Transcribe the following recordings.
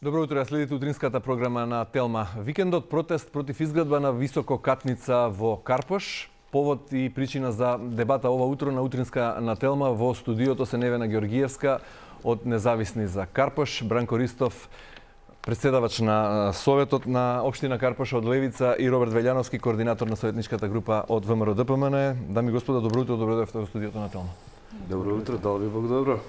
Добро утро, ја следите утринската програма на Телма. Викендот протест против изградба на висококатница во Карпош. Повод и причина за дебата ова утро на утринска на Телма во студиото се Невена Георгиевска од Независни за Карпош, Бранко Ристов, председавач на Советот на Општина Карпош од Левица и Роберт Велјановски, координатор на советничката група од ВМРО ДПМН. Дами и господа, добро утро, добро дојдовте во студиото на Телма. Добро утро, дал ви Бог добро.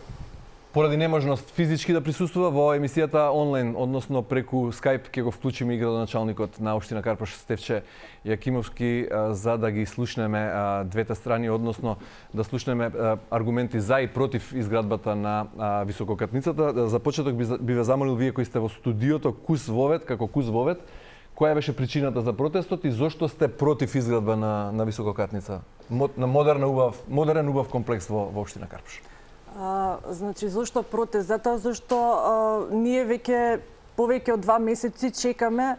Поради неможност физички да присуствува во емисијата онлайн, односно преку Skype, ќе го вклучиме и градоначалникот на Општина Карпош Стефче Јакимовски за да ги слушнеме двете страни, односно да слушнеме аргументи за и против изградбата на висококатницата. За почеток би ве замолил вие кои сте во студиото Кус Вовет, како Кус Вовет, која беше причината за протестот и зошто сте против изградба на висококатница, на модерен убав комплекс во Општина Карпош? Значи, зашто протест? Затоа зашто ние повеќе од 2 месеци чекаме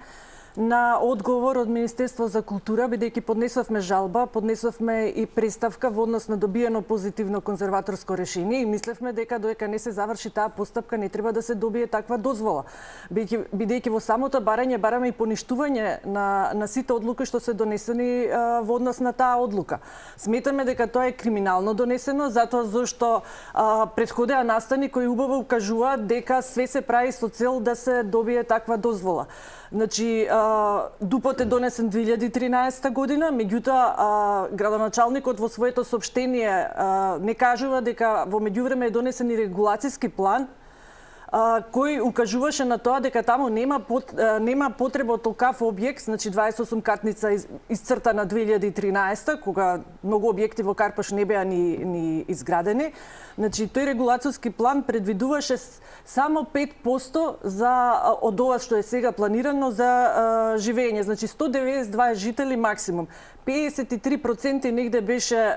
на одговор од Министерство за култура, бидејќи поднесовме жалба, поднесовме и преставка во однос на добиено позитивно конзерваторско решение и мислевме дека додека не се заврши таа постапка не треба да се добие таква дозвола. Бидејќи во самото барање бараме и поништување на сите одлуки што се донесени во однос на таа одлука. Сметаме дека тоа е криминално донесено, затоа зашто претходеа настани кои убаво укажуваат дека све се прави со цел да се добие таква дозвола. Значи, ДУП-от е донесен 2013 година, меѓутоа градоначалникот во своето соопштение не кажува дека во меѓувреме е донесен и регулацијски план кој укажуваше на тоа дека таму нема потреба од толкав објект, значи 28 катница исцртана 2013, кога многу објекти во Карпош не беа ни изградени. Значи, тој регулацијски план предвидуваше само 5% од ова што е сега планирано за живење. Значи, 192 жители максимум. 53% негде беше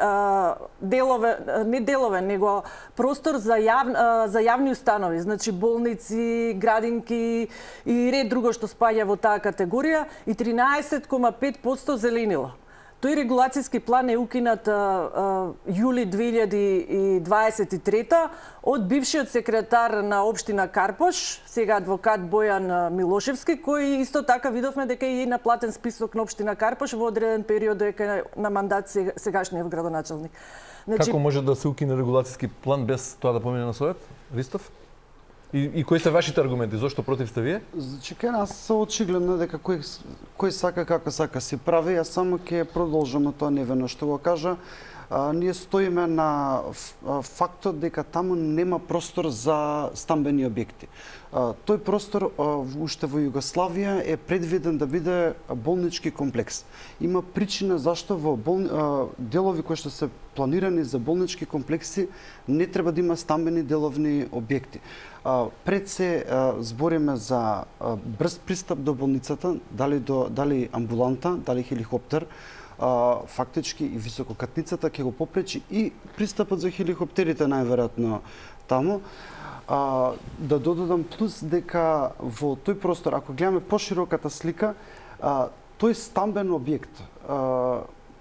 не делове, него простор за јавни установи, значи болници, градинки и ред друго што спаѓа во таа категорија и 13,5% зеленило. Тој регулацијски план е укинат јули 2023 од бившиот секретар на Општина Карпош, сега адвокат Бојан Милошевски, кој исто така видовме дека е и на платен список на Општина Карпош во одреден период дека на мандат сегашниот градоначалник. Значи, како може да се укине регулацијски план без тоа да помине на Совет? Ристов? И кои се вашите аргументи? Зошто против сте вие? Значи, кај нас се очигледно дека кој сака како сака си прави, јас само ќе продолжам на тоа Невено што го кажа. Ние стоиме на фактот дека таму нема простор за стамбени објекти. Тој простор уште во Југославија е предвиден да биде болнички комплекс. Има причина зашто во делови кои што се планирани за болнички комплекси не треба да има стамбени деловни објекти. Пред се збориме за брз пристап до болницата, дали амбуланта, дали хеликоптер, фактички и висококатницата ќе го попречи и пристапот за хеликоптерите најверојатно таму. Да додадам плюс дека во тој простор, ако гледаме пошироката слика, тој стамбен објект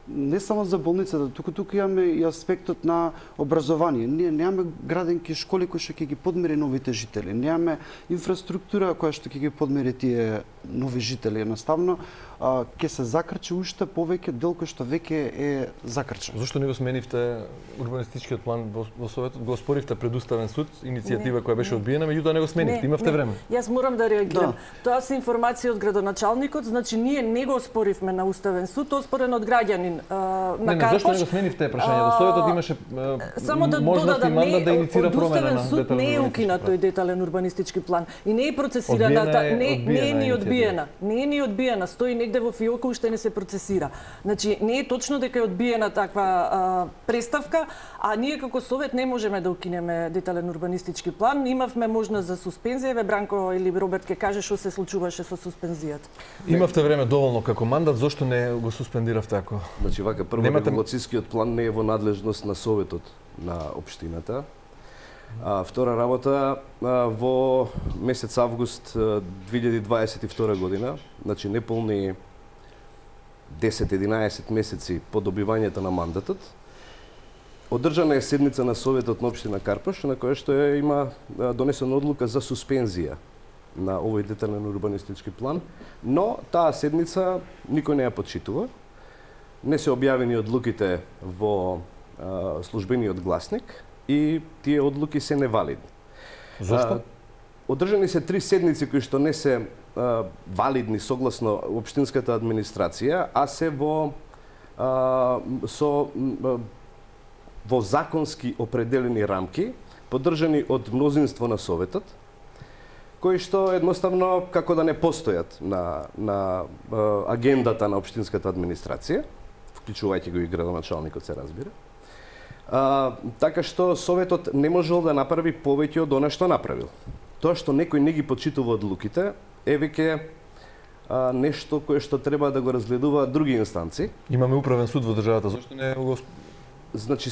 не само за болницата, туку имаме и аспектот на образование. Ние немаме градинки школи кои што ќе ги подмири новите жители. Немаме инфраструктура која што ќе ги подмири тие нови жители. Едноставно, ќе се закрчи уште повеќе дел кој што веќе е закрчен. Зошто не го сменивте урбанистичкиот план во Советот? Го оспоривте пред Уставен суд, иницијатива која беше одбиена, меѓутоа не го сменивте. Имавте време. Јас морам да реагирам. Тоа се информации од градоначалникот, значи ние не го оспоривме на Уставен суд, оспорен од граѓанин на Карпош. Зошто не го сменивте прашањето? Советот имаше можност и мандат да инициира промена на суд не е укинат тој детален урбанистички план и не е процесирана, не е ни одбиена. Не е ни одбиена, стои негде во фиока, уште не се процесира. Значи не е точно дека е одбиена таква преставка, а ние како Совет не можеме да укинеме детален урбанистички план. Имавме можност за суспензија, Бранко или Роберт ќе каже што се случуваше со суспензијата. Имавте време доволно како мандат, зошто не го суспендиравте ако? Значи вака, прво регулацијскиот план не е во надлежност на Советот на Општината. Втора работа, во месец август 2022 година, значи неполни 10-11 месеци по добивањето на мандатот, одржана е седница на Советот на Општина Карпош, на која што има донесена одлука за суспензија на овој детален урбанистички план, но таа седница никој не ја почитува. Не се објавени одлуките во службениот гласник и тие одлуки се невалидни. Зошто? Одржани се 3 седници кои што не се валидни согласно општинската администрација, а се во во законски определени рамки, поддржани од мнозинство на Советот, кои што едноставно како да не постојат на агендата на општинската администрација, вклучувајќи го и градоначалникот, се разбира. Така што Советот не можел да направи повеќе од она што направил. Тоа што некој не ги почитува одлуките е веќе нешто кое што треба да го разгледуваат други инстанции. Имаме управен суд во државата, зошто не го Значи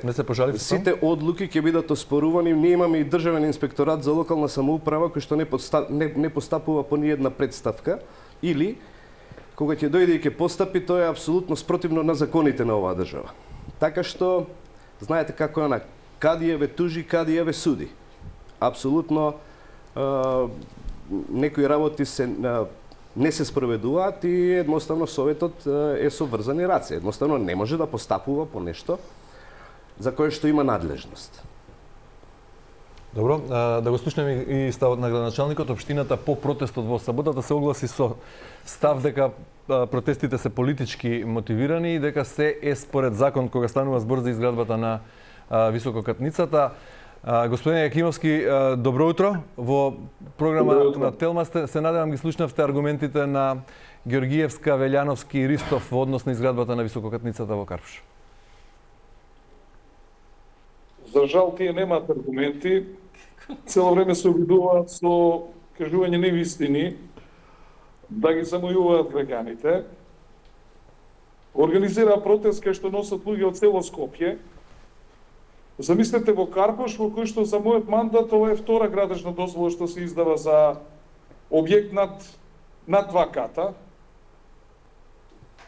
не се пожалив сите одлуки ќе бидат оспорувани. Ние имаме и државен инспекторат за локална самоуправа кој што не постапува по ниедна представка или кога ќе дојде и ќе постапи, тоа е апсолутно спротивно на законите на оваа држава. Така што знаете како е она, кади ве тужи, кади ве суди. Апсолутно некои работи не се спроведуваат и едноставно Советот е со врзани раце. Едноставно не може да постапува по нешто за кое што има надлежност. Добро, да го слушнеме и ставот на градоначалникот. Општината по протестот во саботата се огласи со став дека протестите се политички мотивирани и дека се е според закон кога станува збор за изградбата на висококатницата. Господин Јакимовски, добро утро. Во програма на Телма се надевам ги слушнавте аргументите на Георгиевска, Велјановски и Ристов во однос на изградбата на висококатницата во Карпуш. За жал тие немаат аргументи. Цело време се обидуваат со кажување невистини, да ги замојуваат граѓаните. Организираа протест кај што носат луѓе од цело Скопје. Замислете во Карпуш, во кој што за мојот мандат ова е втора градежна дозвола што се издава за објект над 2 ката.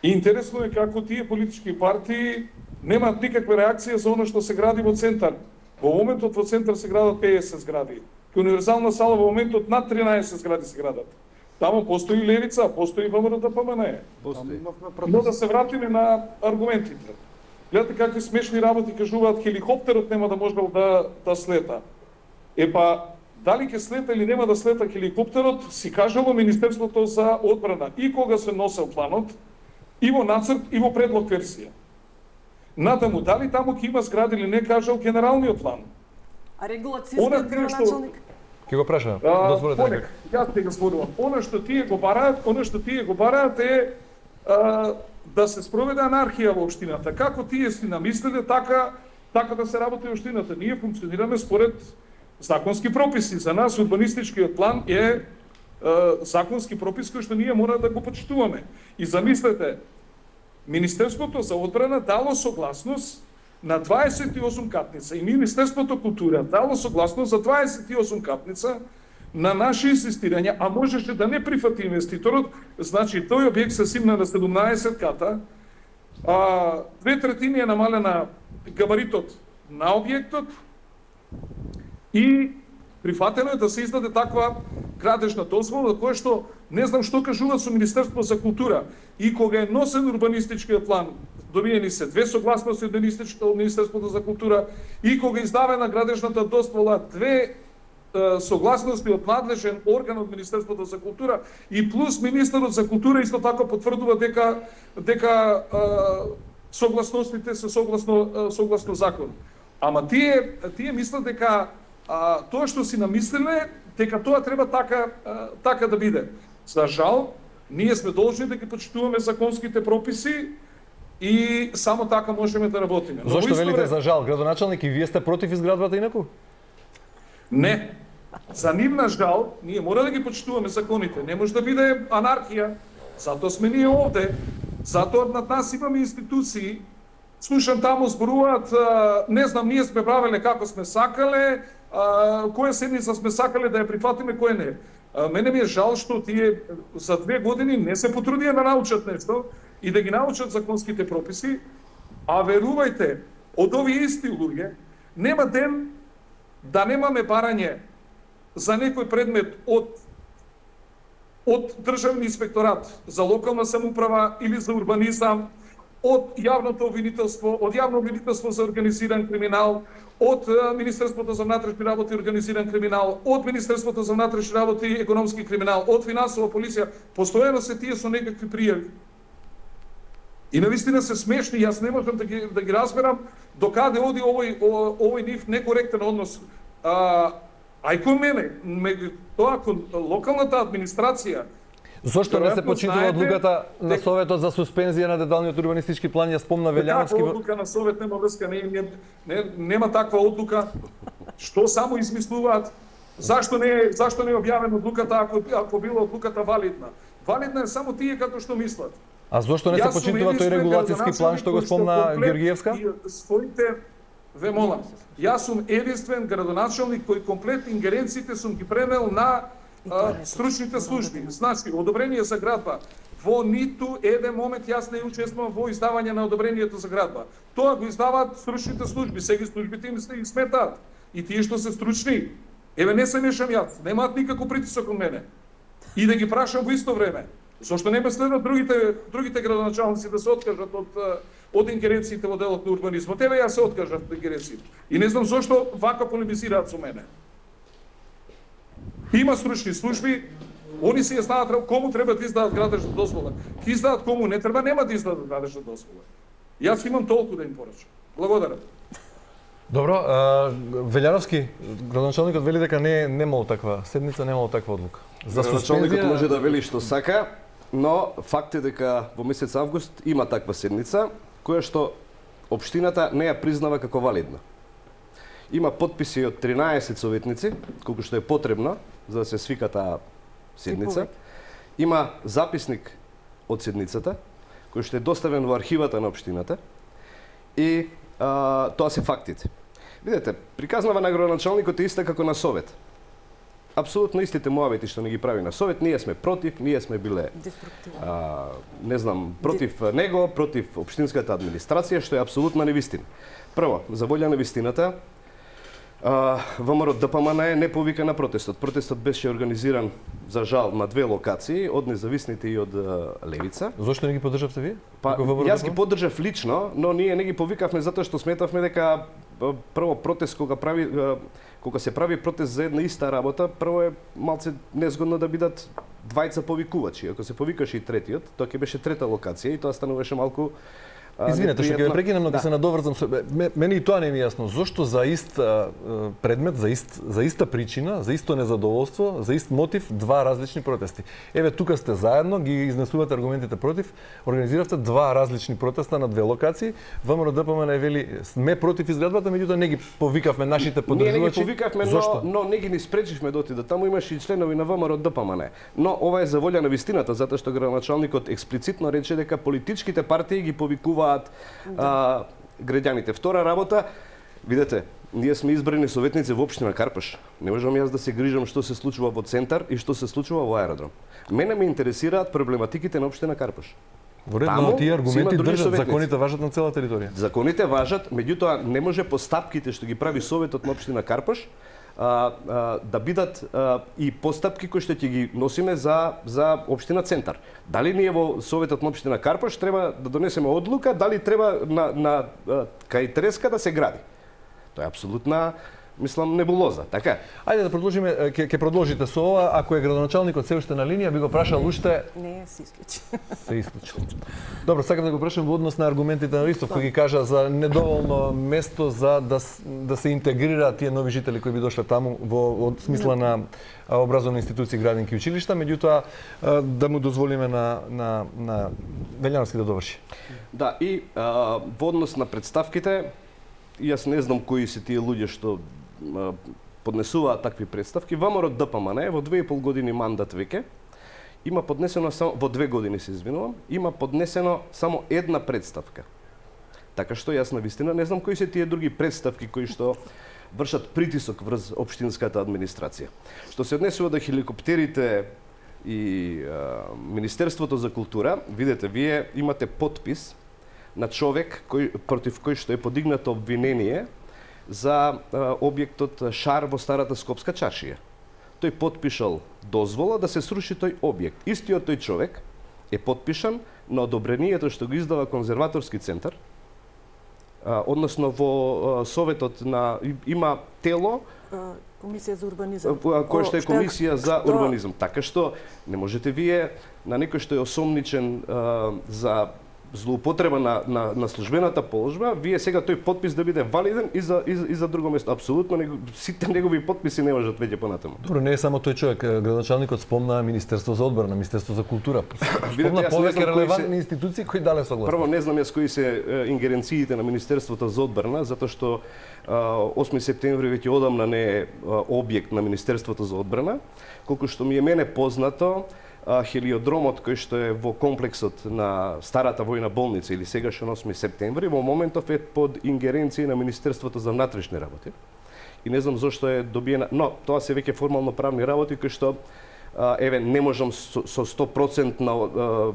И интересно е како тие политички партии немаат никаква реакција за оно што се гради во центар. Во моментот во центар се градат 50 згради. Кај универзална сала во моментот над 13 згради се градат. Таму постои левица, постои ВМРО-ДПМНЕ. Постои. Но да се вратиме на аргументите. Гледате какви смешни работи кажуваат, хеликоптерот нема да можел да слета. Епа, дали ќе слета или нема да слета хеликоптерот, си кажало Министерството за одбрана и кога се носел планот, и во нацрт, и во предлог версија. Натаму, дали таму ќе има згради или не, кажал генералниот план. А регулацијскиот градоначалник? Ќе го прашам, дозволете нека. Јас ќе го зборувам. Она што тие го бараат е да се спроведе анархија во општината. Како тие си намислиле, така да се работи во општината. Ние функционираме според законски прописи. За нас урбанистичкиот план е законски пропис кој што ние мора да го почитуваме. И замислете, Министерството за одбрана дало согласност на 28 катница и Министерството култура дало согласност за 28 катница на наше инсистирање, а можеше да не прифати инвеститорот, значи тој објект се симна на 17 ката, 2/3 е намалена габаритот на објектот и прифатено е да се издаде таква градежна дозвола, која што не знам што кажуваат со Министерството за култура. И кога е носен урбанистичкиот план, добиени се 2 согласности од Министерството за култура, и кога издавена градежната дозвола 2 согласности од надлежен орган од Министерството за култура и плюс Министерот за култура исто така потврдува дека согласностите се согласно закон. Ама тие мислат дека тоа што си намислиле, дека тоа треба така да биде. За жал, ние сме должни да ги почитуваме законските прописи и само така можеме да работиме. Зошто велите за жал? Градоначалник и вие сте против изградбата инаку? Не. За нивна жал, ние мора да ги почитуваме законите. Не може да биде анархија. Затоа сме ние овде. Затоа над нас имаме институции. Слушам таму зборуваат, не знам, ние сме правеле како сме сакале, која седница сме сакале да ја прифатиме, која не. Мене ми е жал што тие за 2 години не се потрудија да научат нешто и да ги научат законските прописи, а верувајте, од овие исти луѓе нема ден да немаме барање за некој предмет од од Државни инспекторат за локална самоуправа или за урбанизам, од јавното обвинителство, од јавно обвинителство за организиран криминал, од Министерството за внатрешни работи и организиран криминал, од Министерството за внатрешни работи и економски криминал, од финансова полиција, постојано се тие со некакви пријави. И навистина се смешни, јас не можам да ги разберам докаде оди овој нив некоректен однос. Ај кон мене, тоа кон локалната администрација. Зошто не се Веројатно почитува знаете одлуката на Советот за суспензија на деталниот урбанистички план? Ја спомна Велјановски. Таква одлука на Совет нема врска, нема таква одлука. Што само измислуваат? Зашто не е објавена одлуката ако била одлуката валидна? Валидна е само тие како што мислат. А зошто не се почитува тој регулацијски план што го спомна Георгиевска? Ве молам, јас сум единствен градоначалник кој комплет ингеренциите сум ги пренел на стручните служби. Значи, одобрение за градба. Во ниту еден момент јас не учествувам во издавање на одобрението за градба. Тоа го издаваат стручните служби, сега службите им се сметаат. И тие што се стручни, еве не се мешам јас, немаат никако притисок од мене. И да ги прашам во исто време. Зошто не ме следат другите градоначалници да се откажат од ингеренциите во делот на урбанизмот? Еве јас се откажав од ингеренциите. И не знам зошто вака полемизираат со мене. Има стручни служби, они си ја знаат кому треба да издадат градежна дозвола. Ки издадат кому не треба, нема да издадат градежна дозвола. Јас имам толку да им порачам. Благодарам. Добро, Велјановски, градоначалникот вели дека не немало таква седница, немало таква одлука. За градоначалникот може да вели што сака, но факт е дека во месец август има таква седница, која што општината не ја признава како валидна. Има подписи од 13 советници, колку што е потребно за да се свика таа седница. Има записник од седницата, кој што е доставен во архивата на општината и тоа се фактите. Видете, приказнава на градоначалникот е иста како на Совет. Апсолутно истите муабети што не ги прави на Совет, ние сме против, ние сме биле не знам, против него, против општинската администрација, што е апсолутна невистина. Прво, за волја на вистината, ВМРО ДПМН не повика на протестот. Протестот беше организиран, за жал, на две локации, од независните и од Левица. Зошто не ги поддржавте вие? Јас ги поддржав лично, но ние не ги повикавме затоа што сметавме дека прво протест кога се прави протест за една иста работа, прво е малце незгодно да бидат двајца повикувачи. Ако се повикаше и третиот, тоа ќе беше трета локација и тоа стануваше малку Извинете, што ќе ве прекинам, но ќе се надоврзам со мене и тоа не ми е јасно. Зошто за ист предмет, за иста причина, за исто незадоволство, за ист мотив, два различни протести? Еве тука сте заедно, ги изнесувате аргументите против, организиравте два различни протеста на две локации. ВМРО ДПМН вели сме против изградбата, меѓутоа не ги повикавме нашите поддржувачи. Не ги повикавме, но не ги ни спречивме да отидат таму, имаше и членови на ВМРО ДПМН. Но ова е за волја на вистината, затоа што градоначалникот експлицитно рече дека политичките партии ги повикуваат граѓаните. Втора работа, видете, ние сме избрани советници во општина Карпаш. Не можам јас да се грижам што се случува во центар и што се случува во аеродром. Мене ме интересираат проблематиките на општина Карпаш. Во ред, но тие аргументи држат, законите важат на цела територија. Законите важат, меѓутоа не може постапките што ги прави Советот на општина Карпаш да бидат и постапки кои што ќе ги носиме за општина Центар. Дали ние во Советот на општина Карпаш треба да донесеме одлука, дали треба на кај Треска да се гради. Тоа е апсолутна, мислам, небулоза, така? Ајде да продолжиме, ќе продолжите со ова. Ако е градоначалникот се уште на линија, би го прашал уште... Не, се исклучи. Се исклучил. Добро, сакам да го прашам во однос на аргументите на Ристов, кој ги кажа за недоволно место за да се интегрираат тие нови жители кои би дошле таму во смисла на образовни институции, градинки и училишта, меѓутоа да му дозволиме на Велјановски да доврши. Да, и во однос на представките, јас не знам кои се тие луѓе што поднесуваат такви представки. ВМРО ДПМН во 2,5 години мандат веќе има поднесено само во 2 години, се извинувам, има поднесено само една представка. Така што јас навистина не знам кои се тие други представки кои што вршат притисок врз општинската администрација. Што се однесува до хеликоптерите и Министерството за култура, видете, вие имате подпис на човек против кој што е подигнато обвинение за објектот Шар во Старата Скопска чаршија. тој потпишал дозвола да се сруши тој објект. Истиот тој човек е потпишан на одобрението што го издава конзерваторски центар, односно во советот има тело Комисија за урбанизам. Која што е комисија за урбанизам. Така што не можете вие на некој што е осомничен за злоупотреба на службената положба, вие сега тој потпис да биде валиден и за друго место. Апсолутно сите негови потписи не можат веќе понатаму. Добро, не е само тој човек. Градоначалникот спомна Министерство за одбрана, Министерство за култура. Спомна повеќе релевантни институции кои дале согласни. Прво, не знам јас кои се ингеренциите на Министерството за одбрана, затоа што 8 септември веќе одамна не е објект на Министерството за одбрана. Колку што ми е мене познато, хелиодромот кој што е во комплексот на старата војна болница или сегашен 8 септември во моментов е под ингеренција на Министерството за внатрешни работи. И не знам зошто е добиена, но тоа се веќе формално правни работи кои што не можам со 100%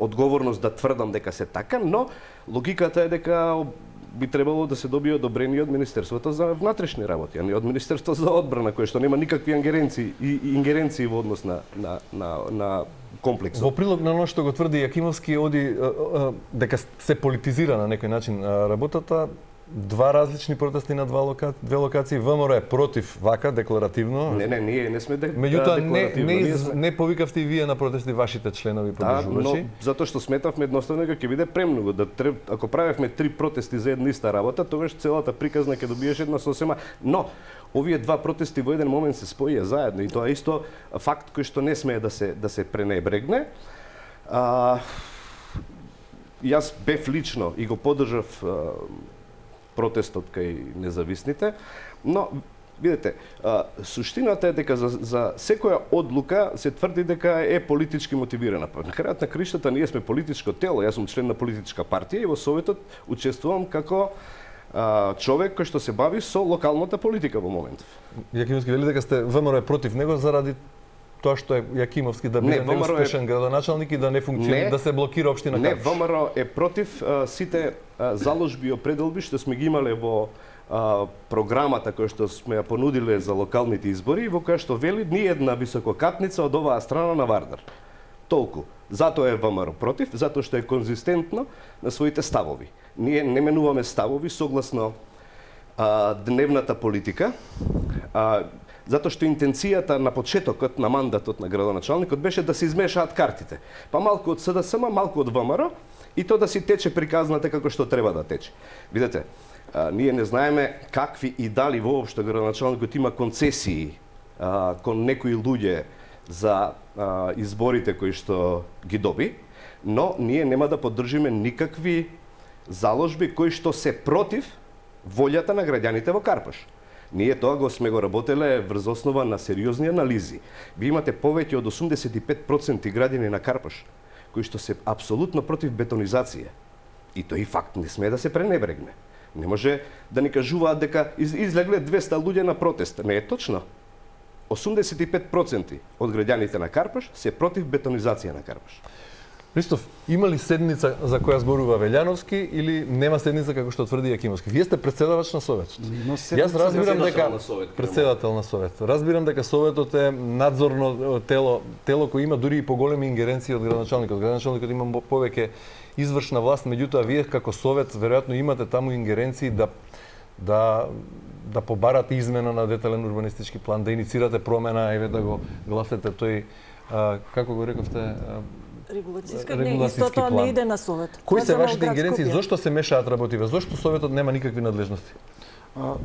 одговорност да тврдам дека се така, но логиката е дека би требало да се добие одобрение од Министерството за внатрешни работи, а не од Министерството за одбрана, кое што нема никакви ингеренции во однос на комплексот. Во прилог на оно што го тврди Јакимовски, оди дека се политизира на некој начин работата, два различни протести на две локации. ВМРО е против вака декларативно. Не, ние не сме Меѓутоа декларативно. не повикавте и вие на протести вашите членови поддржувачи. Но затоа што сметавме едноставно дека ќе биде премногу. Ако правевме 3 протести за една иста работа, тогаш целата приказна ќе добиеш една сосема. Но овие два протести во еден момент се споија заедно и тоа е исто факт кој што не смее да се пренебрегне. Јас бев лично и го поддржав протестот кај независните, но видете, суштината е дека за секоја одлука се тврди дека е политички мотивирана. На крајот на криштата ние сме политичко тело, јас сум член на политичка партија и во советот учествувам како човек кој што се бави со локалната политика во моментов. Јакимовски вели дека сте ВМРО е против него заради тоа што е Јакимовски да биде неуспешен градоначалник и да не функционира, да се блокира општина Карпиш. Не, ВМРО е против сите заложби и определби што сме ги имале во програмата која што сме ја понудиле за локалните избори и во која што вели ни една висококатница од оваа страна на Вардар. Толку. Затоа е ВМРО против, затоа што е конзистентно на своите ставови. Ние не менуваме ставови согласно дневната политика, затоа што интенцијата на почетокот на мандатот на градоначалникот беше да се измешаат картите. Па малку од СДСМ, малку од ВМРО и то да си тече приказната како што треба да тече. Видете, ние не знаеме какви и дали воопшто градоначалникот има концесии кон некои луѓе за изборите кои што ги доби, но ние нема да поддржиме никакви заложби кои што се против волјата на граѓаните во Карпаш. Ние тоа сме го работеле врз основа на сериозни анализи. Ви имате повеќе од 85% граѓани на Карпаш кои што се апсолутно против бетонизација. И тој факт не смее да се пренебрегне. Не може да ни кажуваат дека излегле 200 луѓе на протест. Не е точно. 85% од граѓаните на Карпаш се против бетонизација на Карпаш. Христоф, има ли седница за која зборува Велјановски или нема седница како што тврди Јакимовски? Вие сте председавач на советот. Јас разбирам дека председател на советот. Разбирам дека советот е надзорно тело кој има дури и поголеми ингеренции од градоначалникот. Градоначалникот има повеќе извршна власт, меѓутоа вие како совет веројатно имате таму ингеренции да побарате измена на детален урбанистички план, да иницирате промена, еве да го гласете тој како го рековте регулацијска, не, исто тоа не иде на совет. Кои се вашите ингеренции? Зошто се мешаат работиве? Зошто советот нема никакви надлежности?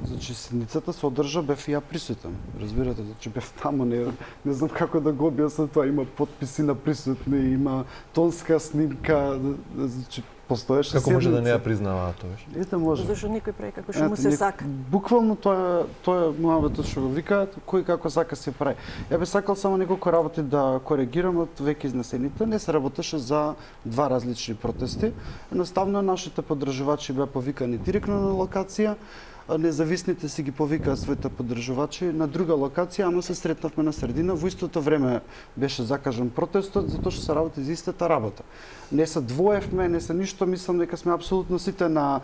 Значи, седницата се одржа, бев и ја присутен. Разбирате, значи бев таму, не знам како да го објаснам тоа. Има потписи на присутни, има тонска снимка, значи постоеше седница. Како може да не ја признаваат тоа? Ете, може. Зашто никој прави како што му се сака. Буквално тоа е муабетот што го викаат, кој како сака се прави. Ја би сакал само неколку работи да коригирам од веќе изнесените. Не се работеше за два различни протести. Едноставно нашите поддржувачи беа повикани директно на локација. независните си ги повикаа своите поддржувачи на друга локација, ама се сретнавме на средина. Во истото време беше закажан протестот, затоа што се работи за истата работа. Не се двоевме, не се ништо, мислам дека сме апсолутно сите на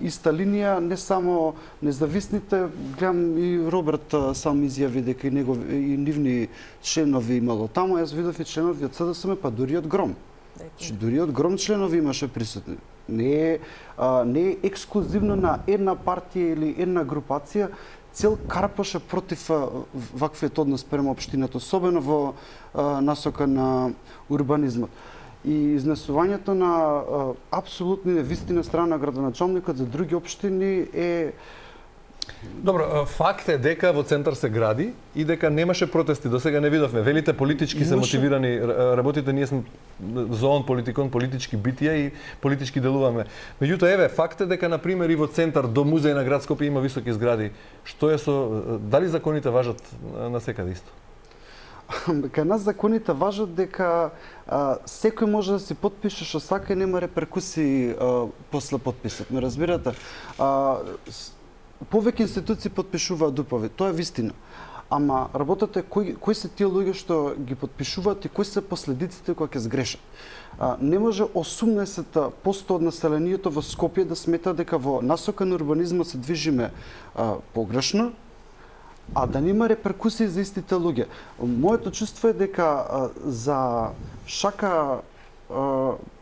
иста линија, не само независните, гледам и Роберт сам изјави дека и нивни членови имало таму, јас видов и членови од СДСМ, па дури од ГРОМ. Дури од ГРОМ членови имаше присутни. Не е ексклузивно на една партија или една групација. Цел Карпаш е против ваквиот однос према општината, особено во насока на урбанизмот. И изнесувањето на апсолутни невистини на страна на градоначалникот за други општини е... Добро, факт е дека во центар се гради и дека немаше протести, до сега не видовме. Велите политички се мотивирани работите, ние сме зоон политикон, политички битија и политички делуваме. Меѓутоа, еве, факт е дека, например, и во центар до музеј на град Скопје има високи згради. Што е со... Дали законите важат на секаде исто? Кај нас законите важат дека секој може да си подпише што сака и нема реперкусии после подписот. Ме разбирате? Повеќе институции подпишуваат ДУП-ови, тоа е вистина. Ама работата е кои се тие луѓе што ги подпишуваат и кои се последиците кога ќе сгрешат. Не може 18% од населението во Скопје да смета дека во насока на урбанизмот се движиме погрешно, а да нема реперкусии за истите луѓе. Моето чувство е дека за шака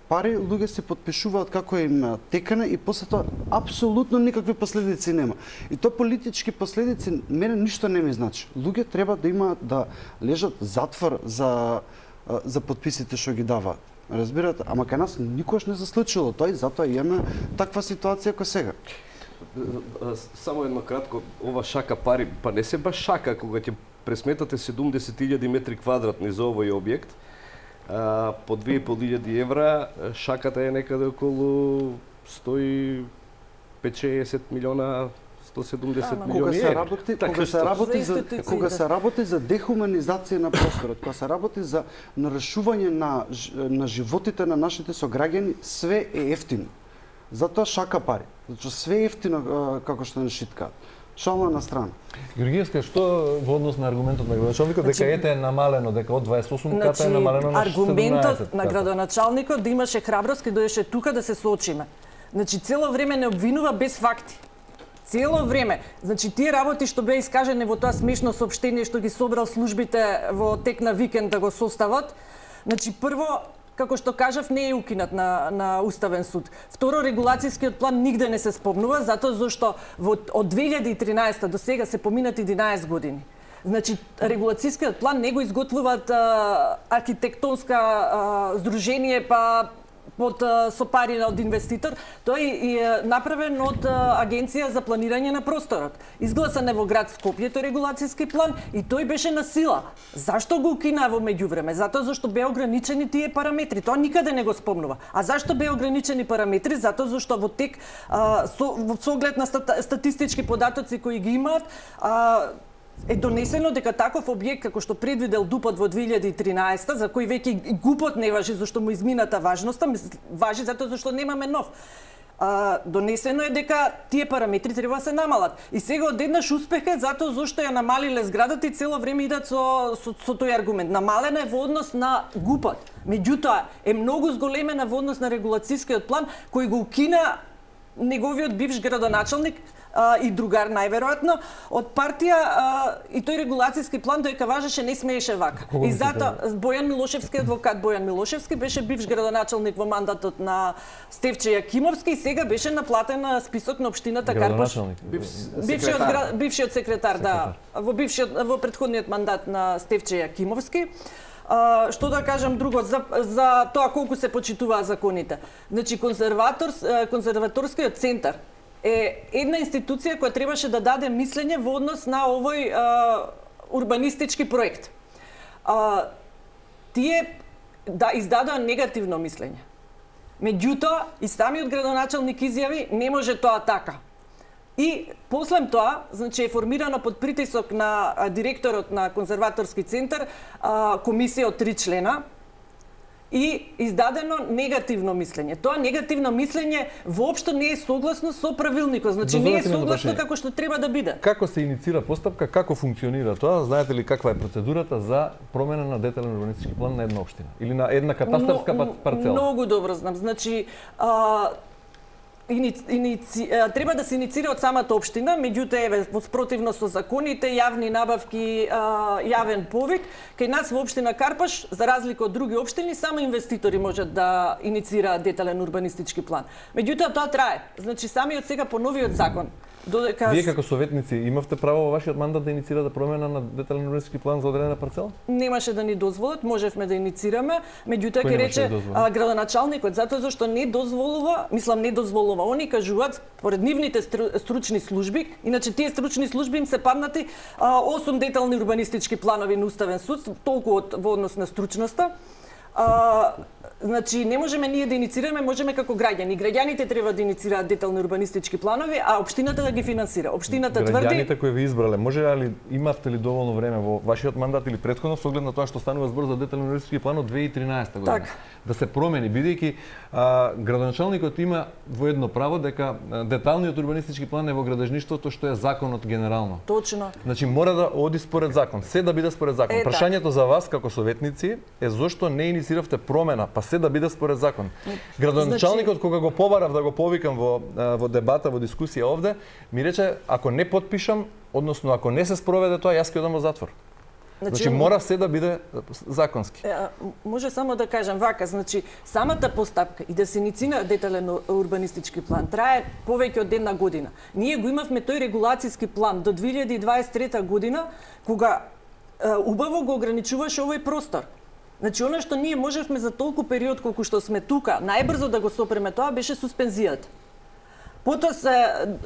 пари луѓе се подпишуваат како им текане и после тоа апсолутно никакви последици нема. И тоа политички последици мене ништо не ми значи. Луѓе треба да имаат да лежат затвор за подписите што ги даваат. Разбирате? Ама кај нас никогаш не се случило тоа и затоа имаме таква ситуација како сега. Само едно кратко, ова шака пари, па не се баш шака кога ќе пресметате 70.000 метри квадратни за овој објект, по 2.500 евра, шаката е некаде околу 150 милиона, 170 милиони евра. Кога се работи за дехуманизација на просторот, кога се работи за нарушување на животите на нашите сограѓани, све е ефтино. Затоа шака пари. Зато све е ефтино како што не шиткаат. Шална на страна. Георгиевска, што во однос на аргументот на градоначалникот дека ете е намалено, дека од 28 ката е намалено на 17 ката? Аргументот на градоначалникот да имаше храброст и доеше тука да се соочиме. Значи цело време не обвинува без факти. Цело време. Значи тие работи што беа искажени во тоа смешно соопштение што ги собрал службите во тек на викенд да го состават. Значи прво, како што кажав, не е укинат на Уставен суд. Второ, регулацијскиот план нигде не се спомнува, затоа зашто од 2013 до сега се поминат 11 години. Значи, регулацијскиот план не го изготвуваат архитектонска здружение, па под со пари од инвеститор, тој е направен од Агенција за планирање на просторот. Изгласан е во град Скопје тој регулацијски план и тој беше на сила. Зашто го укина во меѓувреме? Затоа зашто беа ограничени тие параметри. Тоа никаде не го спомнува. А зашто беа ограничени параметри? Затоа зашто во тек со оглед на статистички податоци кои ги имаат, е донесено дека таков објект како што предвидел ДУП-от во 2013, за кој веќе и ГУП-от не важи зашто му измината важноста, важи затоа зашто немаме нов. Донесено е дека тие параметри треба да се намалат. И сега одеднаш успех е затоа зашто ја намалиле зградата и цело време идат со тој аргумент. Намалена е во однос на ГУП-от. Меѓутоа е многу зголемена во однос на регулацијскиот план кој го укина неговиот бивш градоначалник и другар најверојатно од партија и тој регулацијски план доека важеше не смееше вака. И затоа Бојан Милошевски, адвокат Бојан Милошевски беше бивш градоначалник во мандатот на Стефче Јакимовски и сега беше наплатен на список на општината Карпаш. Бившиот секретар, да, во претходниот мандат на Стефче Јакимовски. Што да кажам друго за тоа колку се почитуваат законите. Значи конзерваторскиот центар е една институција која требаше да даде мислење во однос на овој урбанистички проект. Тие издадоа негативно мислење. Меѓутоа, и самиот градоначалник изјави не може тоа така. И после тоа, значи е формирано под притисок на директорот на конзерваторски центар комисија од 3 члена и издадено негативно мислење. Тоа негативно мислење воопшто не е согласно со правилникот, значи не е Дозволете ми согласно прашање. како што треба да биде. Како се иницира постапка, како функционира тоа? Знаете ли каква е процедурата за промена на детален урбанистички план на една општина или на една катастарска парцела? Многу добро знам. Значи, треба да се иницира од самата општина, меѓутоа еве во спротивно со законите, јавни набавки, јавен повик, кај нас во општина Карпаш, за разлика од други општини, само инвеститори можат да иницираат детален урбанистички план. Меѓутоа тоа трае. Значи самиот сега по новиот закон, додека Вие како советници имавте право во вашиот мандат да иницирате промена на детален урбанистички план за одредена парцела? немаше да ни дозволат, можевме да иницираме, меѓутоа Кој ќе немаше рече да дозволи? градоначалникот затоа зашто не дозволува, не дозволува, они кажуваат според нивните стручни служби, иначе тие стручни служби им се паднати 8 детални урбанистички планови на Уставен суд, толку во однос на стручноста. Значи, не можеме ние да иницираме, можеме како граѓани. Граѓаните треба да иницираат детални урбанистички планови, а општината да ги финансира. Општината тврди... Граѓаните кои ви избрале, може ли имавте ли доволно време во вашиот мандат или претходно со оглед на тоа што станува збор за детален урбанистички план од 2013 година? Така. Да се промени, бидејќи градоначалникот има воедно право дека деталниот урбанистички план е во градежништвото што е законот генерално. Точно. Значи мора да оди според закон, се да биде според закон. Така. Прашањето за вас како советници е зошто не инициравте промена, па се да биде според закон. Градоначалникот кога го побарав да го повикам во дебата, во дискусија овде, ми рече ако не потпишам, односно ако не се спроведе тоа, јас ќе одам во затвор. Значи мора се да биде законски. Може само да кажам вака, значи самата постапка и да се иницира детален урбанистички план трае повеќе од една година. Ние го имавме тој регулацијски план до 2023 година, кога убаво го ограничуваше овој простор. Значи, оно што ние можевме за толку период колку што сме тука, најбрзо да го сопреме тоа беше суспензијата. Потоа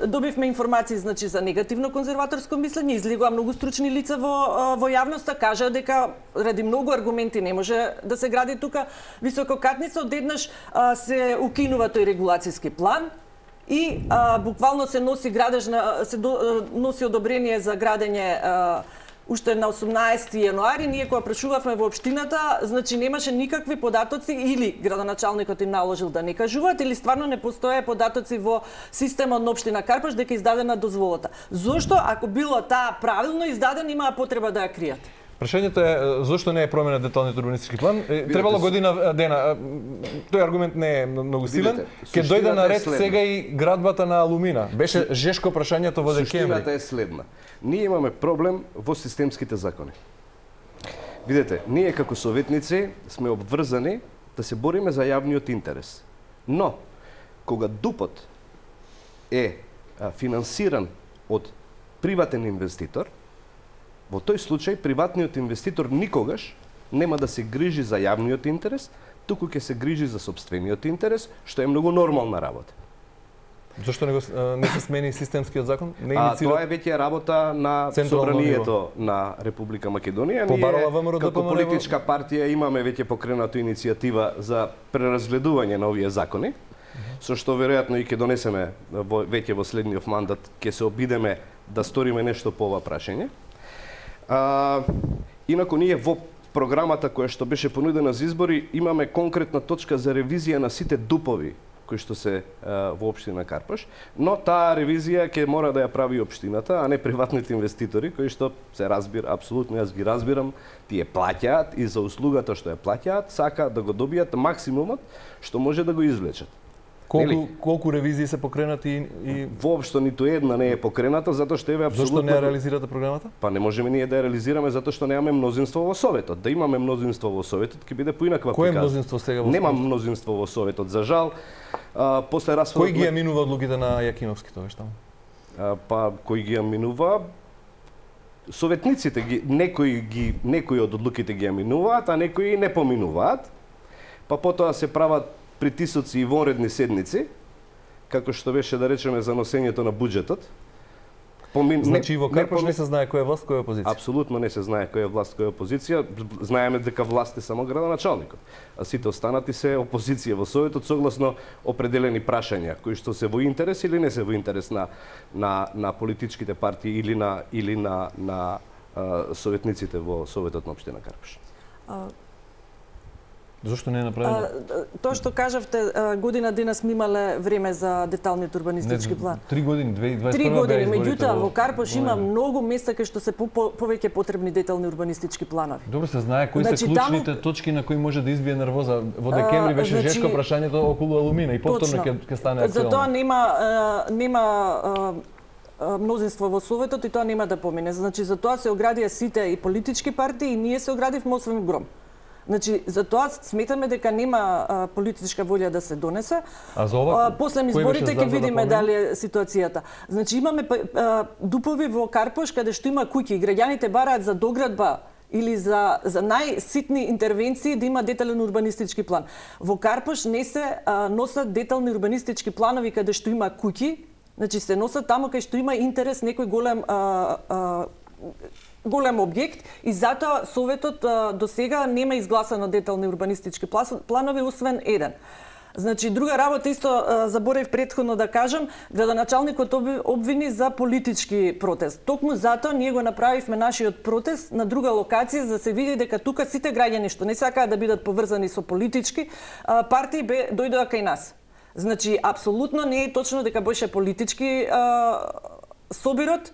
добивме информации значи за негативно конзерваторско мислење, излегоа многу стручни лица во јавноста, кажаа дека ради многу аргументи не може да се гради тука висококатница, одеднаш се укинува тој регулацијски план и буквално се носи носи одобрение за градење уште на 18 јануари, ние кога прашувавме во општината, значи немаше никакви податоци или градоначалникот им наложил да не кажуваат или стварно не постоеа податоци во системот на општина Карпаш дека издадена дозволата. Зошто ако било таа правилно издадена имаа потреба да ја кријат? Прашањето е зошто не е променет деталниот урбанистички план? Требало година дена. Тој аргумент не е многу силен. Ке дојде на ред сега и градбата на алумина. Беше жешко прашањето во декември. Суштината е следна. Ние имаме проблем во системските закони. Видете, ние како советници сме обврзани да се бориме за јавниот интерес. Но, кога ДУП-от е финансиран од приватен инвеститор, во тој случај приватниот инвеститор никогаш нема да се грижи за јавниот интерес, туку ќе се грижи за сопствениот интерес, што е многу нормална работа. Зошто не се смени системскиот закон? Не Тоа е веќе работа на Собранието на Република Македонија. Ние како политичка партија имаме веќе покренато иницијатива за преразгледување на овие закони, со што веројатно и ќе донесеме веќе во следниот мандат, ќе се обидеме да сториме нешто по ова прашање. Инаку ние во програмата која што беше понудена за избори имаме конкретна точка за ревизија на сите ДУП-ови кои што се во општина Карпаш, но таа ревизија ќе мора да ја прави општината, а не приватните инвеститори кои што се разбира, апсолутно јас ги разбирам, тие плаќаат и за услугата што ја плаќаат, сакаат да го добијат максимумот што може да го извлечат. Колку ревизии се покренати и воопшто ниту една не е покрената затоа што еве апсолутно. Зошто не ја реализирате програмата? Па не можеме ние да ја реализираме затоа што немаме мнозинство во советот. Да имаме мнозинство во советот ќе биде поинаква приказна. Кој е мнозинство сега во советот? Нема мнозинство во советот, за жал. После расправа кој ги ја минува одлуките на Јакимовски тоа што? Па кој ги ја минува? Советниците некои од одлуките ги ја минуваат, а некои не поминуваат. Па потоа се прават притисоци и вонредни седници, како што беше да речеме за носењето на буџетот. Значи во Карпаш не се знае кој е власт, кој е опозиција? Апсолутно не се знае кој е власт, кој е опозиција. Знаеме дека власт е само градоначалникот, а сите останати се опозиција во советот согласно определени прашања кои што се во интерес или не се во интерес на политичките партии или на советниците во советот на општина Карпаш. Зошто не е направено? Тоа што кажавте, година дена сме имале време за деталниот урбанистички план. 3 години, 2021 3 години, беа изборите меѓутоа во Карпош има ноември. многу места кај што се повеќе потребни детални урбанистички планови. Добро се знае кои се Значи, клучните точки на кои може да избие нервоза. Во декември беше значи, жешко прашањето околу алумина и повторно ќе стане актуелно. Затоа нема мнозинство во Советот и тоа нема да помине. Значи, затоа се оградија сите и политички партии и ние се оградивме освен ГРОМ. Значи, затоа сметаме дека нема политичка волја да се донесе. А за ова? После Кој изборите беше ќе за видиме да дали е ситуацијата. Значи, имаме дупови во Карпош каде што има куќи. Граѓаните бараат за доградба или за најситни интервенции да има детален урбанистички план. Во Карпош не се носат детални урбанистички планови каде што има куќи, значи се носат таму кај што има интерес некој голем објект и затоа Советот до сега нема изгласано детални урбанистички планови, освен еден. Значи, друга работа исто заборев претходно да кажам, градоначалникот обвини за политички протест. Токму затоа ние го направивме нашиот протест на друга локација за да се види дека тука сите граѓани што не сакаат да бидат поврзани со политички партии дојдоа кај нас. Значи, апсолутно не е точно дека беше политички собирот.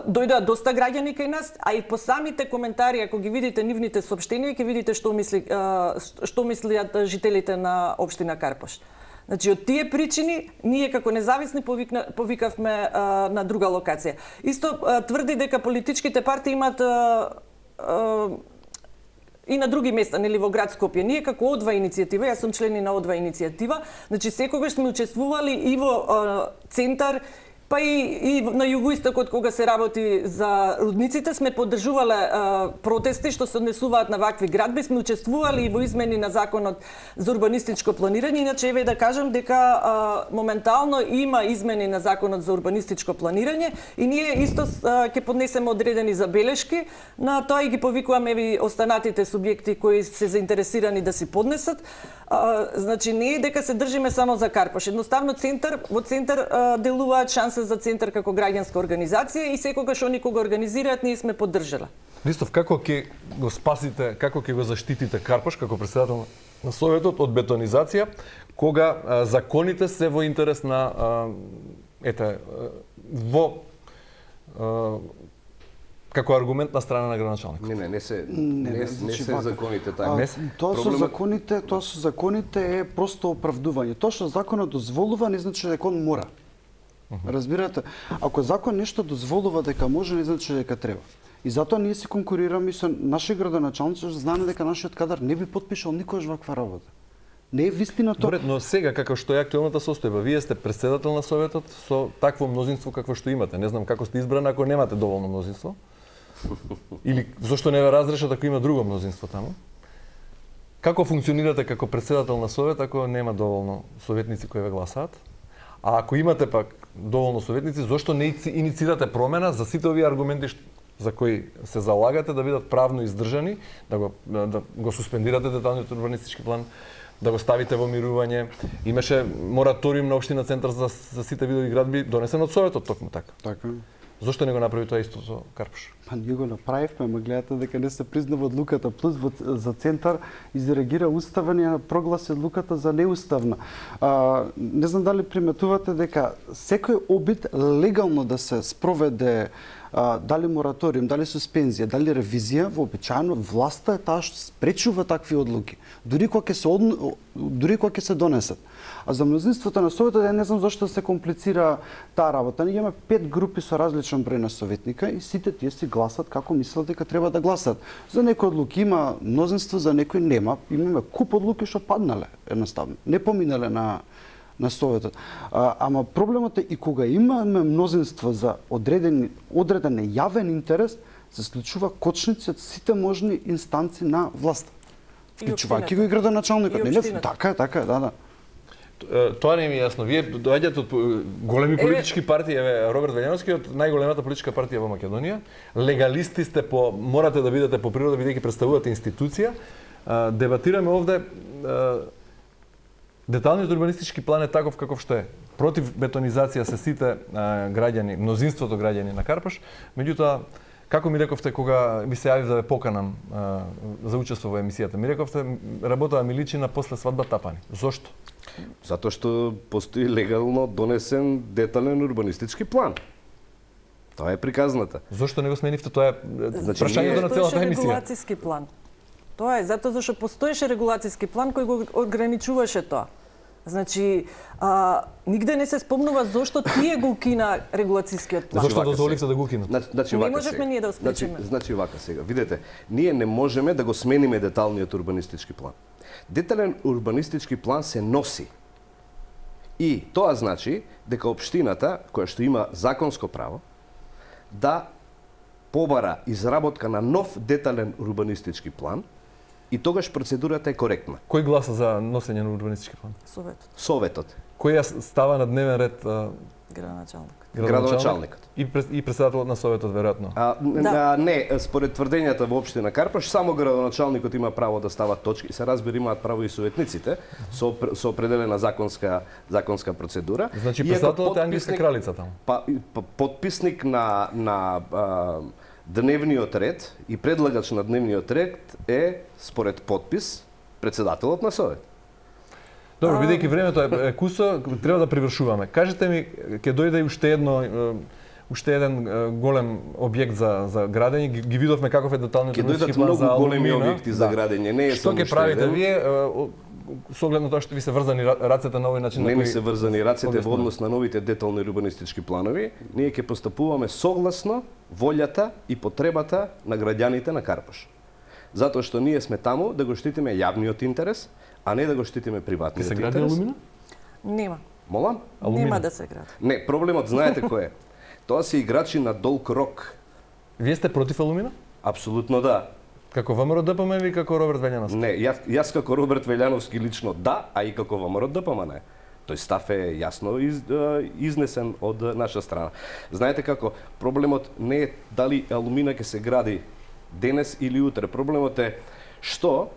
Дојдоа доста граѓани кај нас, а и по самите коментари, ако ги видите нивните соопштенија, ќе видите што мислиат жителите на општина Карпош. Значи, од тие причини, ние како независни повикавме на друга локација. Исто тврди дека политичките партии имаат и на други места, нели во град Скопје. Ние како О2 иницијатива, јас сум член на О2 иницијатива, значи секогаш сме учествували и во центар, па и на југоистокот кога се работи за рудниците сме поддржувале протести што се однесуваат на вакви градби, сме учествували и во измени на законот за урбанистичко планирање. Иначе еве да кажам дека моментално има измени на законот за урбанистичко планирање и ние исто ќе поднесеме одредени забелешки на тоа и ги повикуваме и останатите субјекти кои се заинтересирани да си поднесат. Значи не е дека се држиме само за Карпош. Едноставно во центар делуваат шанса за центар како граѓанска организација и секогаш они кога организираат ние сме поддржале. Ристов, како ќе го спасите, како ќе го заштитите Карпош како председател на Советот од бетонизација, кога законите се во интерес на како аргумент на страна на градоначалникот? Не се законите тај. Тоа со законите е просто оправдување. Тоа што законот дозволува не значи дека он мора. Разбирате? Ако закон нешто дозволува дека може, не значи дека треба. И затоа ние се конкурираме со наши градоначалници, што знаеме дека нашиот кадар не би потпишал никогаш ваква работа. Не е вистина тоа. Добре, но сега како што е актуелната состојба, вие сте претседател на Советот со такво мнозинство какво што имате. Не знам како сте избрани ако немате доволно мнозинство. Или зошто не ве разрешат ако има друго мнозинство таму? Како функционирате како претседател на Совет ако нема доволно советници кои ве гласаат? А ако имате пак доволно советници, зошто не иницирате промена за сите овие аргументи за кои се залагате да бидат правно издржани, да го суспендирате деталниот урбанистички план, да го ставите во мирување. Имаше мораториум на општина Центар за сите видови градби донесен од Советот токму така. Така. Зошто не го направи тоа исто со Карпош? Па ние го направивме, ма гледате дека не се признава одлуката, плюс за Центар изреагира уставен и прогласи одлуката за неуставна. Не знам дали приметувате дека секој обид легално да се спроведе дали мораториум, дали суспензија, дали ревизија, вообичаено власта е таа што спречува такви одлуки, дури кога ќе се донесат. А за мнозинството на Советот, не знам зашто се комплицира таа работа. Ние имаме 5 групи со различен број на советника и сите тие си гласат како мислат дека треба да гласат. За некои одлуки има мнозинство, за некои нема. Имаме куп одлуки што паднале, едноставно. Не поминале на Советот. Ама проблемот е и кога имаме мнозинство за одреден јавен интерес, се случува кочници од сите можни инстанции на власт. Вклучувајќи го и градоначалникот. Така е, да. Тоа не ми е јасно. Вие доаѓате од големи политички партии, Роберт Велјановски од најголемата политичка партија во Македонија. Легалисти сте морате да бидете по природа бидејќи представувате институција. Дебатираме овде деталниот урбанистички план е таков каков што е. Против бетонизација се сите граѓани, мнозинството граѓани на Карпош. Меѓутоа, Како ми рековте кога ми се јавив да ве поканам за учество во емисијата? Ми рековте работава ми личи на после свадба тапани. Зошто? Затоа што постои легално донесен детален урбанистички план. Тоа е приказната. Зошто не го сменивте? Тоа е Значи, прашањето на целата Постоеше емисија. регулацијски план. Тоа е затоа зашто постоеше регулацијски план кој го ограничуваше тоа. Значи, нигде не се спомнува зошто тие го укина регулацијскиот план. Зошто вака дозволивте да го укинат? Значи, Не вака можевме сега. ние да го спречиме. Значи вака сега. Видете, ние не можеме да го смениме деталниот урбанистички план. Детален урбанистички план се носи. И тоа значи дека општината, која што има законско право, да побара изработка на нов детален урбанистички план и тогаш процедурата е коректна. Кој гласа за носење на урбанистички план? Советот, Советот, Кој ја става на дневен ред градоначалник. градоначалникот. И председателот на советот веројатно. Не, според тврдењата во општина Карпаш, само градоначалникот има право да става точки. Се разбира, имаат право и советниците со определена законска процедура. Значи Иако председателот е англиска потписник- кралица таму. Подписник на дневниот ред и предлагач на дневниот ред е според подпис председателот на совет. Добро, бидејќи времето е кусо, треба да привршуваме. Кажете ми, ќе дојде и уште еден голем објект за градење. Ги видовме каков е деталниот Ќе урбанистички дојдат план за многу големи Алумина. објекти за градење, не е Што само ќе уште правите еден. вие со оглед на тоа што ви се врзани рацете на овој начин? Не на ни кој- се врзани рацете Објаснете. во однос на новите детални урбанистички планови. Ние ќе постапуваме согласно волјата и потребата на граѓаните на Карпаш. Затоа што ние сме таму да го штитиме јавниот интерес, а не да го штитиме Ќе приватниот се гради интерес. Алумина? Нема. Молам? Алумина. Нема да се гради. Не, проблемот знаете кој е. Тоа се играчи на долг рок. Вие сте против Алумина? Апсолутно да. Како ВМРО ДПМ или како Роберт Вељановски? Не, јас како Роберт Велјановски лично да, а и како ВМРО ДПМН. Тој став е јасно изнесен од наша страна. Знаете како, проблемот не е дали Алумина ќе се гради денес или утре. Проблемот е што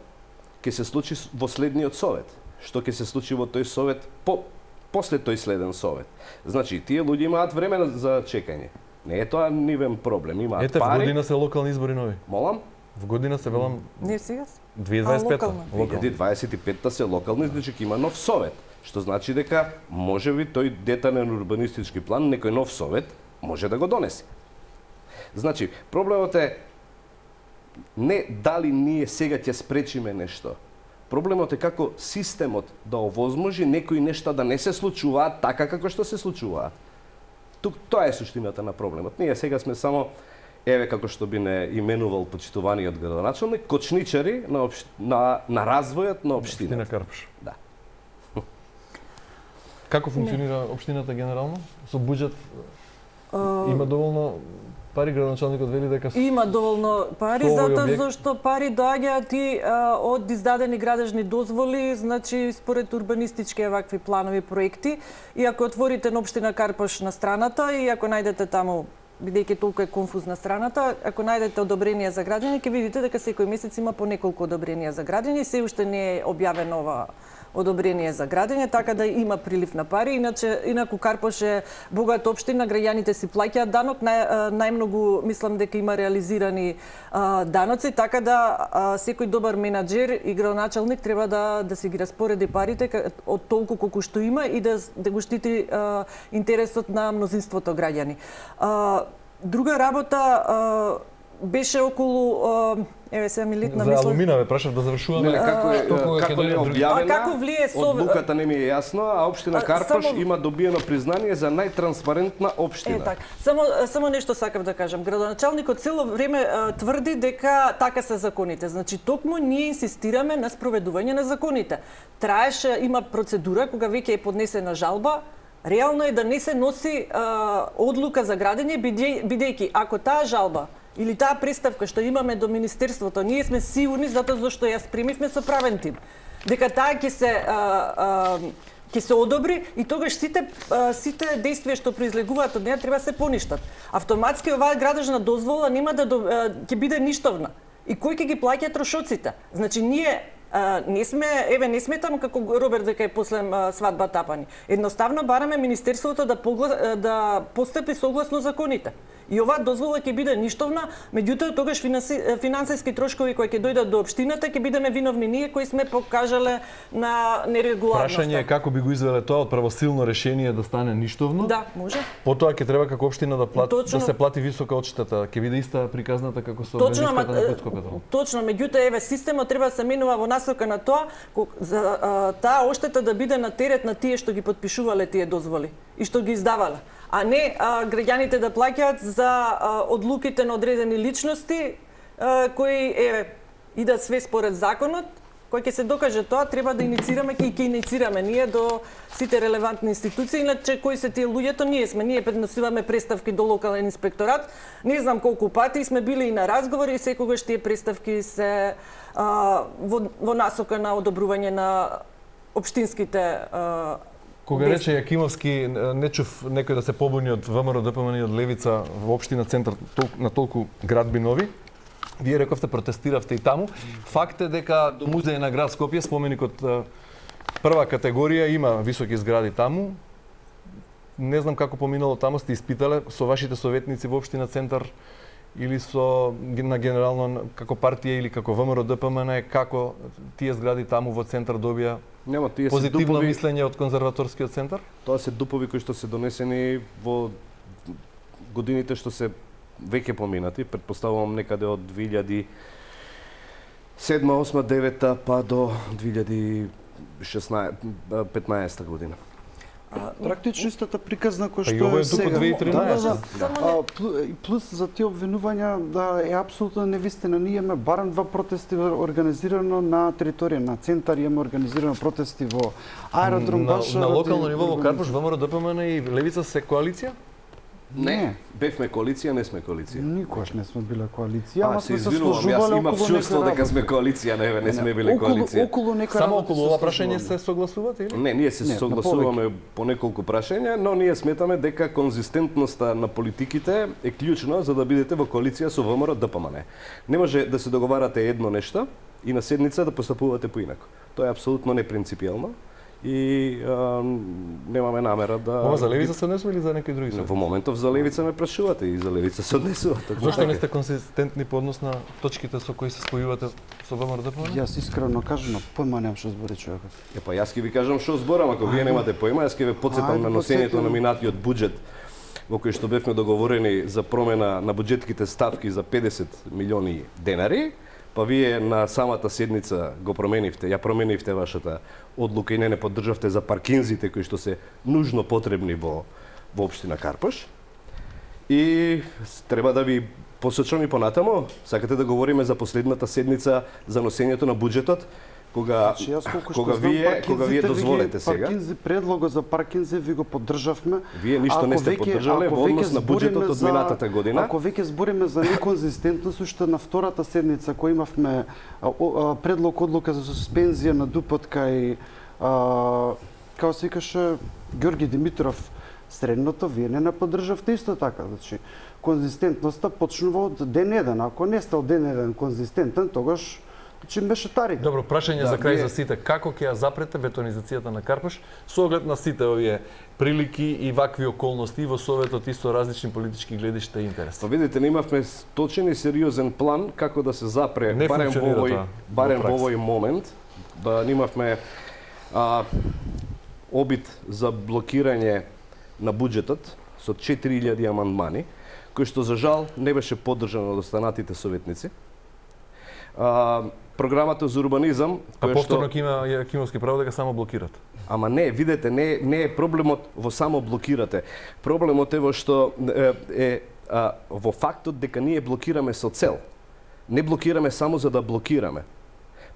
ќе се случи во следниот совет. Што ќе се случи во тој совет после тој следен совет. Значи, тие луѓе имаат време за чекање. Не е тоа нивен проблем, имаат Ете, во пари. година се локални избори нови. Молам? Во година се велам Не сега? 2025. локална? 2025 се локални, значи ќе има нов совет. Што значи дека можеби тој детален урбанистички план, некој нов совет, може да го донесе. Значи, проблемот е не дали ние сега ќе спречиме нешто. Проблемот е како системот да овозможи некои нешта да не се случуваат така како што се случуваат. Тоа е суштината на проблемот. Ние сега сме само, еве како што би не именувал почитуваниот градоначалник, кочничари на развојот на Општина општината. Карпаш. Да. Како функционира општината генерално? Со буџет има доволно пари, градоначалникот вели дека Има доволно пари, Со овој затоа објект? зашто пари доаѓаат и од издадени градежни дозволи, значи според урбанистички вакви планови проекти. И ако отворите на општина Карпаш на страната и ако најдете таму, бидејќи толку е конфузна страната, ако најдете одобрение за градење, ќе видите дека секој месец има по неколку одобренија за градење, се уште не е објавено ова одобрение за градење, така да има прилив на пари. Инаку Карпаш е богата општина, граѓаните си плаќаат данок, најмногу мислам дека има реализирани даноци, така да секој добар менаџер и градоначалник треба да си ги распореди парите од толку колку што има и да го штити интересот на мнозинството граѓани. Друга работа беше околу еве сега ми литна за мисла. Алумина ве прашав да завршуваме. Не, како е, Што кога ќе како не е дојде објавена, А како влие одлуката не ми е јасно, а општина Карпаш само- има добиено признание за најтранспарентна општина. Така. Само нешто сакав да кажам. Градоначалникот цело време тврди дека така се законите. Значи токму ние инсистираме на спроведување на законите. Има процедура кога веќе е поднесена жалба, реално е да не се носи одлука за градење бидејќи ако таа жалба или таа представка што имаме до Министерството, ние сме сигурни затоа зашто ја спремивме со правен тим, дека таа ќе се одобри и тогаш сите действија што произлегуваат од неа треба се поништат. Автоматски оваа градежна дозвола нема да ќе биде ништовна. И кој ќе ги плаќа трошоците? Значи ние не сметам како Роберт дека е после свадба тапани. Едноставно бараме Министерството да постапи согласно законите. И оваа дозвола ќе биде ништовна, меѓутоа тогаш финансиски трошкови кои ќе дојдат до општината ќе бидеме виновни ние кои сме покажале на нерегуларност. Прашање е како би го извеле тоа од правосилно решение да стане ништовно. Да, може. Потоа ќе треба како општина да Точно. да се плати висока одштета. Ќе биде иста приказната како со Точно, бензинската на Петко Петров. точно, меѓутоа еве системот треба да се менува во насока на тоа за таа одштета да биде на терет на тие што ги подпишувале тие дозволи и што ги издавале, а не граѓаните да плаќаат за одлуките на одредени личности кои идат све според законот. Кој ќе се докаже тоа, треба да иницираме, ќе иницираме ние до сите релевантни институции, иначе кои се тие луѓето, ние предносуваме представки до локален инспекторат. Не знам колку пати сме били и на разговори и секогаш тие представки се во насока на одобрување на општинските Кога рече Јакимовски, не чув некој да се побуни од ВМРО ДПМН и од Левица во општина центар на толку градби нови. Вие рековте протестиравте и таму. Факт е дека до музеј на град Скопје, споменикот прва категорија, има високи згради таму. Не знам како поминало таму, сте испитале со вашите советници во општина центар или на генерално како партија или како ВМРО ДПМН, како тие згради таму во центар добија позитивно мислење од конзерваторскиот центар? Тоа се дупови кои што се донесени во годините што се веќе поминати, предпоставувам некаде од 2007, 2008, 2009 па до 2015 година. Практично истата приказна која Па и што ово е е дупо сега. 2013. Плюс за тие обвинувања да е апсолутно невистина. Ние имаме барем 2 протести организирано на територија на центар, имаме организирано протести во аеродром баш на локално ниво во Карпош, ВМРО ДПМН и Левица се коалиција? Не, бевме коалиција, не сме коалиција. Никогаш не сме биле коалиција, ама се сме се извинувам, сложувале јас имав чувство дека сме коалиција, не сме биле коалиција. Околу нека Само околу ова прашање се согласувате или? Не, ние се согласуваме по неколку прашања, но ние сметаме дека конзистентноста на политиките е клучна за да бидете во коалиција со ВМРО ДПМН. Не може да се договарате едно нешто и на седница да постапувате поинако. Тоа е апсолутно непринципиелно и немаме намера да... Ова за Левица се однесува или за некои други се? Во моментов за Левица ме прашувате и за Левица се однесува. Зошто не сте консистентни по однос на точките со кои се спојувате со ВМРО ДПМН? Јас искрено кажам, појма немам што збори човекот. Па јас ќе ви кажам што зборам, ако вие немате појма, јас ќе ве потсетам на носењето на минатиот буџет во кој што бевме договорени за промена на буџетските ставки за 50 милиони денари. Па вие на самата седница го променивте, ја променивте вашата одлука и не поддржавте за паркинзите кои што се нужно потребни во општина Карпош. И треба да ви посочам и понатамо, сакате да говориме за последната седница за носењето на буџетот, кога вие дозволете сега. Предлогот за паркинзи ви го поддржавме. Вие ништо не сте поддржале во однос на буџетот од минатата година. Ако веќе збориме за неконзистентност, уште на втората седница која имавме предлог одлука за суспензија на ДУП-от кај како се викаше Ѓорги Димитров средното, вие не поддржавте исто така. Значи, конзистентноста почнува од ден еден. Ако не сте од ден еден конзистентен, тогаш беше тари. Добро, прашање за крај за сите. Како ќе ја запрете бетонизацијата на Карпош со оглед на сите овие прилики и вакви околности во Советот и со различни политички гледишта и интереси? Па видите, имавме точен и сериозен план како да се запре барем во овој момент. Имавме обид за блокирање на буџетот со 4000 амандмани, кој што за жал не беше поддржан од останатите советници. Програмата за урбанизам, кој повторно ќе има Јакимовски право дека само блокират. Ама не, видете, не е проблемот во само блокирате. Проблемот е во што во фактот дека ние блокираме со цел. Не блокираме само за да блокираме.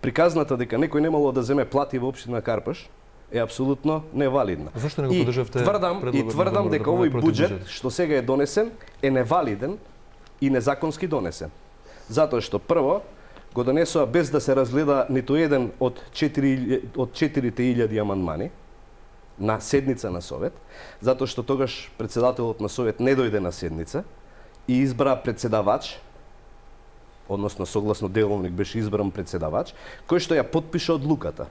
Приказната дека некој немало да земе плати во општина Карпош е апсолутно невалидна. Зошто не го поддржавте предлогот? Тврдам дека овој буџет што сега е донесен е невалиден и незаконски донесен. Затоа што прво го донесоа без да се разгледа ниту еден од 4000 амандмани на седница на Совет, затоа што тогаш председателот на Совет не дојде на седница и избра председавач, односно согласно деловник беше избран председавач, кој што ја потпиша одлуката.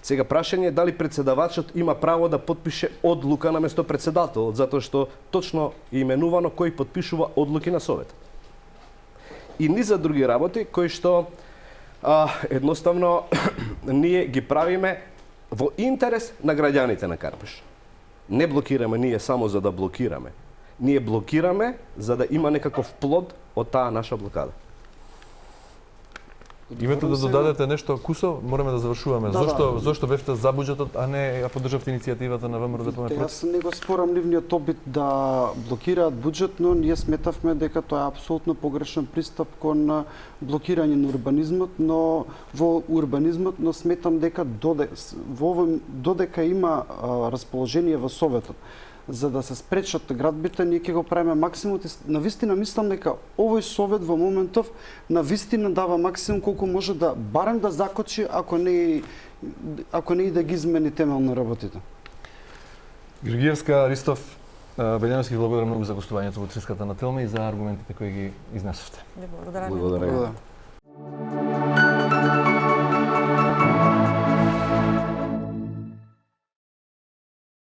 Сега прашање е дали председавачот има право да подпише одлука наместо председателот, затоа што точно е именувано кој подпишува одлуки на Советот. И ни за други работи кои што едноставно ние ги правиме во интерес на граѓаните на Карпеш. Не блокираме ние само за да блокираме. Ние блокираме за да има некаков плод од таа наша блокада. Имате да додадете нешто, Кусо? Мораме да завршуваме. Да. Зошто бевте за буџетот, а не ја поддржавте иницијативата на ВМРО ДПМ? Јас не го спорам нивниот обид да блокираат буџет, но ние сметавме дека тоа е апсолутно погрешен пристап кон блокирање на урбанизмот, но во урбанизмот, но сметам дека додека има расположение во Советот за да се спречат градбите, ние ќе го правиме максимум. Навистина мислам дека овој Совет во моментов навистина дава максимум колку може да барем да закочи, ако не и да ги измени темелно работите. Георгиевска, Ристов, Белјановски, благодарам многу за гостувањето во Триската на Телма и за аргументите кои ги изнесовте. Благодарам. Благодарам.